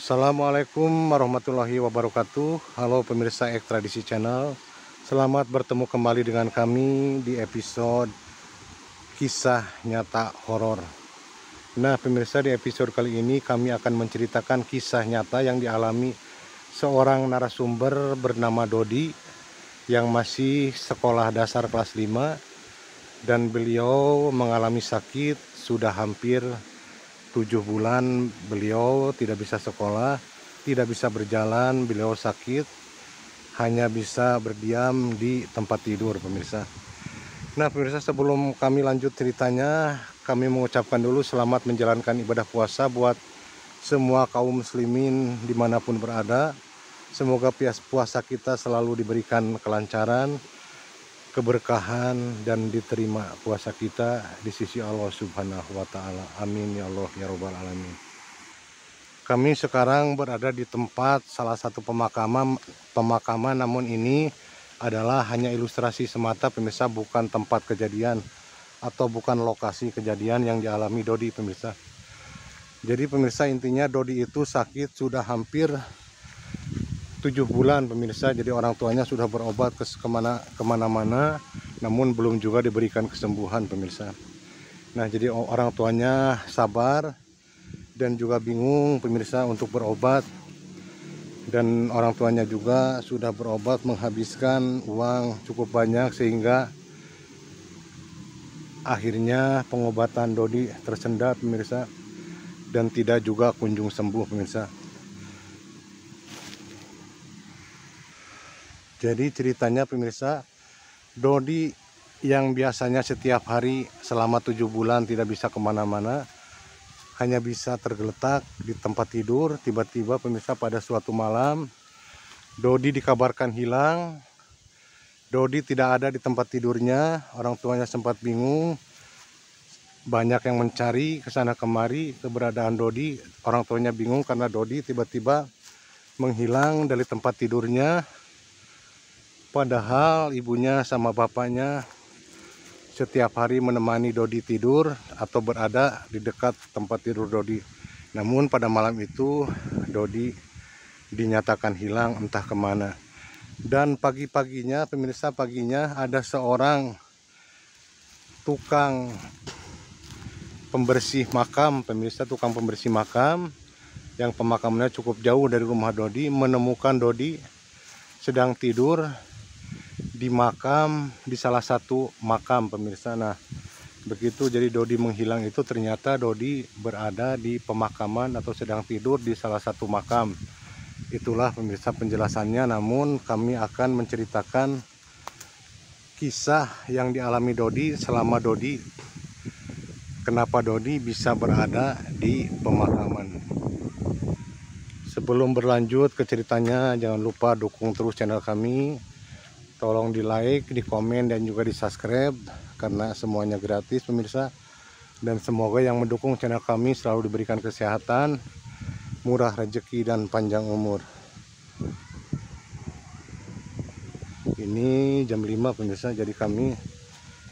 Assalamualaikum warahmatullahi wabarakatuh. Halo pemirsa Ek Tradisi Channel. Selamat bertemu kembali dengan kami di episode kisah nyata horor. Nah pemirsa, di episode kali ini kami akan menceritakan kisah nyata yang dialami seorang narasumber bernama Dodi yang masih sekolah dasar kelas 5, dan beliau mengalami sakit sudah hampir 7 bulan. Beliau tidak bisa sekolah, tidak bisa berjalan, beliau sakit, hanya bisa berdiam di tempat tidur pemirsa. Nah pemirsa, sebelum kami lanjut ceritanya, kami mengucapkan dulu selamat menjalankan ibadah puasa buat semua kaum muslimin dimanapun berada. Semoga puasa kita selalu diberikan kelancaran, keberkahan, dan diterima puasa kita di sisi Allah Subhanahu wa Ta'ala. Amin ya Allah ya Rabbal Alamin. Kami sekarang berada di tempat salah satu pemakaman, namun ini adalah hanya ilustrasi semata pemirsa, bukan tempat kejadian atau bukan lokasi kejadian yang dialami Dodi pemirsa. Jadi pemirsa, intinya Dodi itu sakit sudah hampir 7 bulan pemirsa. Jadi orang tuanya sudah berobat kemana-mana, namun belum juga diberikan kesembuhan pemirsa. Nah jadi orang tuanya sabar dan juga bingung pemirsa untuk berobat, dan orang tuanya juga sudah berobat menghabiskan uang cukup banyak, sehingga akhirnya pengobatan Dodi tersendat pemirsa, dan tidak juga kunjung sembuh pemirsa. Jadi ceritanya pemirsa, Dodi yang biasanya setiap hari selama 7 bulan tidak bisa kemana-mana, hanya bisa tergeletak di tempat tidur, tiba-tiba pemirsa pada suatu malam Dodi dikabarkan hilang. Dodi tidak ada di tempat tidurnya. Orang tuanya sempat bingung, banyak yang mencari kesana kemari keberadaan Dodi. Orang tuanya bingung karena Dodi tiba-tiba menghilang dari tempat tidurnya, padahal ibunya sama bapaknya setiap hari menemani Dodi tidur atau berada di dekat tempat tidur Dodi. Namun pada malam itu Dodi dinyatakan hilang entah kemana. Dan pagi-paginya pemirsa, paginya ada seorang tukang pembersih makam pemirsa, tukang pembersih makam yang pemakamannya cukup jauh dari rumah Dodi, menemukan Dodi sedang tidur di makam, di salah satu makam pemirsa. Nah begitu jadi Dodi menghilang itu, ternyata Dodi berada di pemakaman atau sedang tidur di salah satu makam. Itulah pemirsa penjelasannya, namun kami akan menceritakan kisah yang dialami Dodi selama Dodi, kenapa Dodi bisa berada di pemakaman. Sebelum berlanjut ke ceritanya, jangan lupa dukung terus channel kami. Tolong di like, di komen, dan juga di subscribe, karena semuanya gratis pemirsa. Dan semoga yang mendukung channel kami selalu diberikan kesehatan, murah rezeki, dan panjang umur. Ini jam 5 pemirsa, jadi kami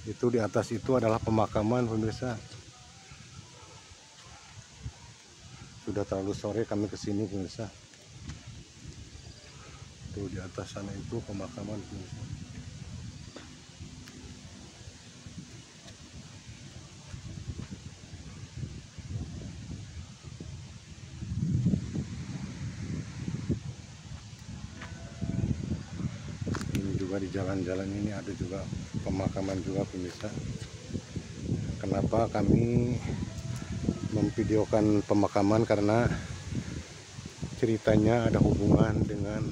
itu di atas itu adalah pemakaman pemirsa. Sudah terlalu sore kami kesini pemirsa. Tuh di atas sana itu pemakaman pemirsa. Ini juga di jalan-jalan ini ada juga pemakaman juga pemirsa. Kenapa kami memvideokan pemakaman? Karena ceritanya ada hubungan dengan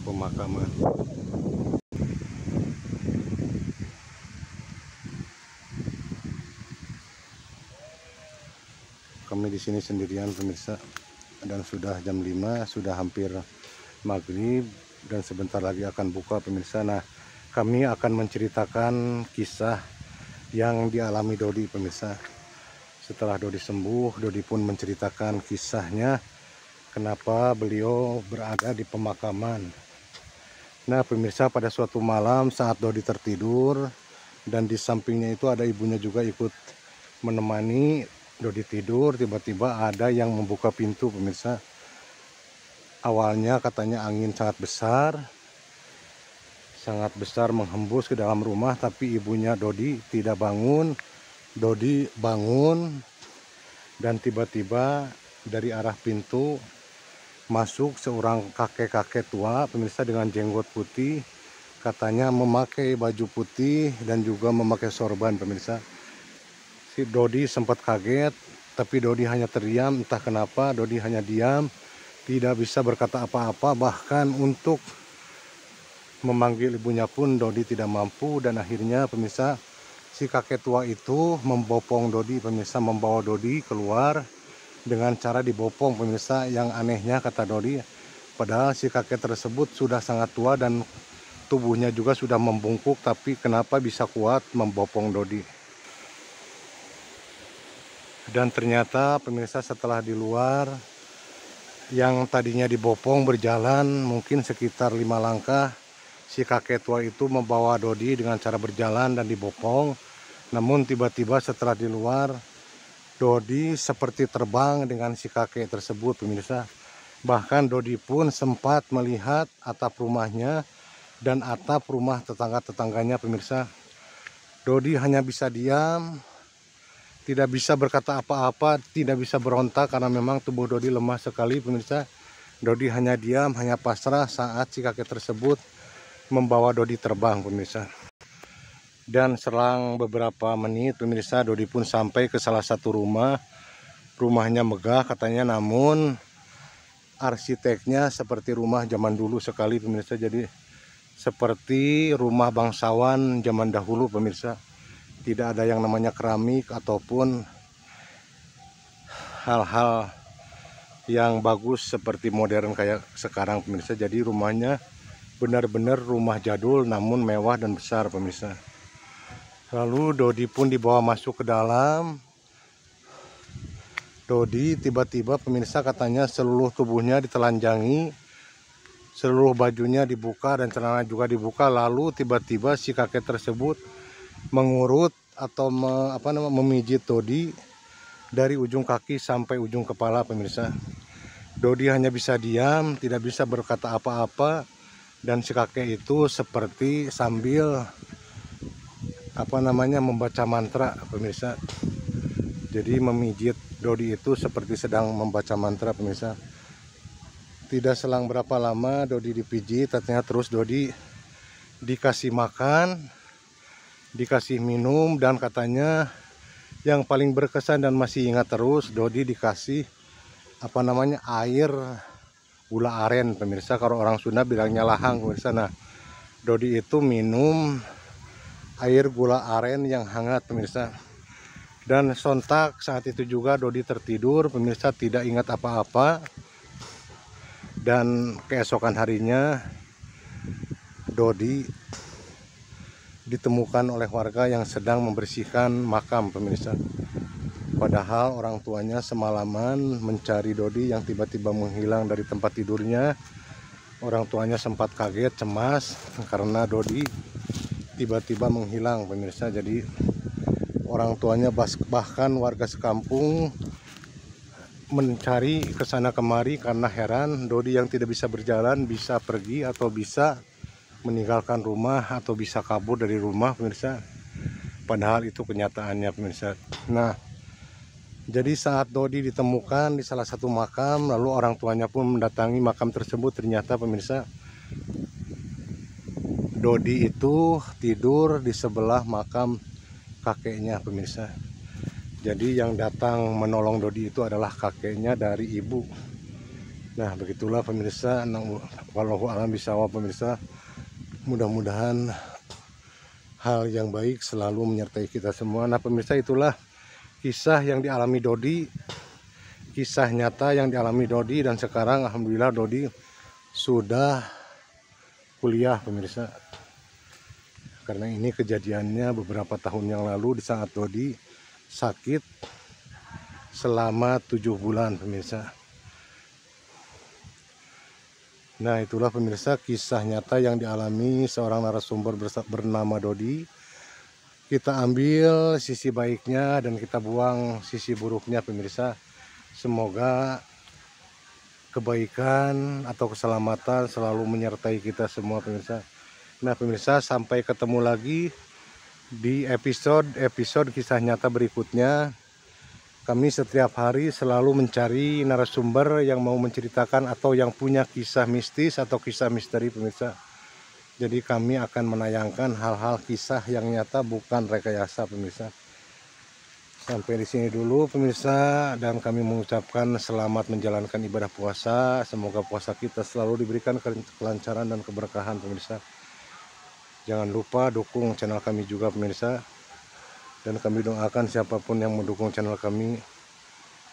pemakaman. Kami di sini sendirian pemirsa, dan sudah jam 5, sudah hampir maghrib, dan sebentar lagi akan buka pemirsa. Nah kami akan menceritakan kisah yang dialami Dodi pemirsa. Setelah Dodi sembuh, Dodi pun menceritakan kisahnya kenapa beliau berada di pemakaman. Nah pemirsa, pada suatu malam saat Dodi tertidur, dan di sampingnya itu ada ibunya juga ikut menemani Dodi tidur, tiba-tiba ada yang membuka pintu pemirsa. Awalnya katanya angin sangat besar menghembus ke dalam rumah, tapi ibunya Dodi tidak bangun. Dodi bangun dan tiba-tiba dari arah pintu masuk seorang kakek-kakek tua pemirsa dengan jenggot putih, katanya memakai baju putih dan juga memakai sorban pemirsa. Si Dodi sempat kaget, tapi Dodi hanya terdiam. Entah kenapa Dodi hanya diam, tidak bisa berkata apa-apa, bahkan untuk memanggil ibunya pun Dodi tidak mampu. Dan akhirnya pemirsa, si kakek tua itu membopong Dodi pemirsa, membawa Dodi keluar dengan cara dibopong pemirsa. Yang anehnya kata Dodi, padahal si kakek tersebut sudah sangat tua dan tubuhnya juga sudah membungkuk, tapi kenapa bisa kuat membopong Dodi. Dan ternyata pemirsa, setelah di luar, yang tadinya dibopong berjalan mungkin sekitar 5 langkah, si kakek tua itu membawa Dodi dengan cara berjalan dan dibopong. Namun tiba-tiba setelah di luar, Dodi seperti terbang dengan si kakek tersebut pemirsa. Bahkan Dodi pun sempat melihat atap rumahnya dan atap rumah tetangga-tetangganya pemirsa. Dodi hanya bisa diam, tidak bisa berkata apa-apa, tidak bisa berontak karena memang tubuh Dodi lemah sekali pemirsa. Dodi hanya diam, hanya pasrah saat si kakek tersebut membawa Dodi terbang pemirsa. Dan selang beberapa menit pemirsa, Dodi pun sampai ke salah satu rumah. Rumahnya megah katanya, namun arsiteknya seperti rumah zaman dulu sekali pemirsa. Jadi seperti rumah bangsawan zaman dahulu pemirsa. Tidak ada yang namanya keramik ataupun hal-hal yang bagus seperti modern kayak sekarang pemirsa. Jadi rumahnya benar-benar rumah jadul namun mewah dan besar pemirsa. Lalu Dodi pun dibawa masuk ke dalam. Dodi tiba-tiba pemirsa katanya seluruh tubuhnya ditelanjangi, seluruh bajunya dibuka dan celana juga dibuka. Lalu tiba-tiba si kakek tersebut mengurut atau memijit Dodi dari ujung kaki sampai ujung kepala pemirsa. Dodi hanya bisa diam, tidak bisa berkata apa-apa, dan si kakek itu seperti sambil membaca mantra pemirsa. Jadi memijit Dodi itu seperti sedang membaca mantra pemirsa. Tidak selang berapa lama Dodi dipijit, ternyata terus Dodi dikasih makan, dikasih minum, dan katanya yang paling berkesan dan masih ingat terus, Dodi dikasih air gula aren pemirsa. Kalau orang Sunda bilangnya lahang pemirsa. Nah, Dodi itu minum air gula aren yang hangat pemirsa. Dan sontak saat itu juga Dodi tertidur pemirsa, tidak ingat apa-apa. Dan keesokan harinya Dodi ditemukan oleh warga yang sedang membersihkan makam pemirsa. Padahal orang tuanya semalaman mencari Dodi yang tiba-tiba menghilang dari tempat tidurnya. Orang tuanya sempat kaget, cemas karena Dodi tiba-tiba menghilang pemirsa. Jadi orang tuanya bahkan warga sekampung mencari ke sana kemari karena heran Dodi yang tidak bisa berjalan bisa pergi atau bisa meninggalkan rumah atau bisa kabur dari rumah pemirsa. Padahal itu kenyataannya pemirsa. Nah, jadi saat Dodi ditemukan di salah satu makam, lalu orang tuanya pun mendatangi makam tersebut, ternyata pemirsa Dodi itu tidur di sebelah makam kakeknya pemirsa. Jadi yang datang menolong Dodi itu adalah kakeknya dari ibu. Nah, begitulah pemirsa. Wallahu a'lam bishawab pemirsa. Mudah-mudahan hal yang baik selalu menyertai kita semua. Nah pemirsa, itulah kisah yang dialami Dodi, kisah nyata yang dialami Dodi. Dan sekarang alhamdulillah Dodi sudah kuliah pemirsa. Karena ini kejadiannya beberapa tahun yang lalu di saat Dodi sakit selama 7 bulan pemirsa. Nah, itulah pemirsa kisah nyata yang dialami seorang narasumber bernama Dodi. Kita ambil sisi baiknya dan kita buang sisi buruknya pemirsa. Semoga kebaikan atau keselamatan selalu menyertai kita semua pemirsa. Nah pemirsa, sampai ketemu lagi di episode kisah nyata berikutnya. Kami setiap hari selalu mencari narasumber yang mau menceritakan atau yang punya kisah mistis atau kisah misteri pemirsa. Jadi kami akan menayangkan hal-hal kisah yang nyata, bukan rekayasa pemirsa. Sampai di sini dulu pemirsa, dan kami mengucapkan selamat menjalankan ibadah puasa. Semoga puasa kita selalu diberikan kelancaran dan keberkahan pemirsa. Jangan lupa dukung channel kami juga pemirsa. Dan kami doakan siapapun yang mendukung channel kami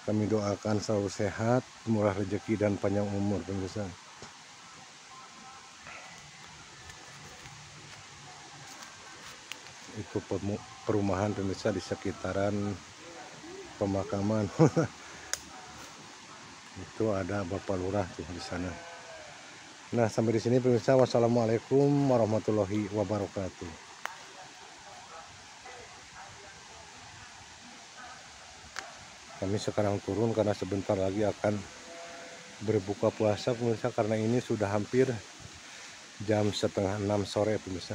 doakan selalu sehat, murah rezeki dan panjang umur pemirsa. Itu perumahan pemirsa di sekitaran pemakaman. Itu ada Bapak Lurah tuh di sana. Nah, sampai di sini pemirsa. Wassalamualaikum warahmatullahi wabarakatuh. Kami sekarang turun karena sebentar lagi akan berbuka puasa pemirsa, karena ini sudah hampir jam 5:30 sore pemirsa.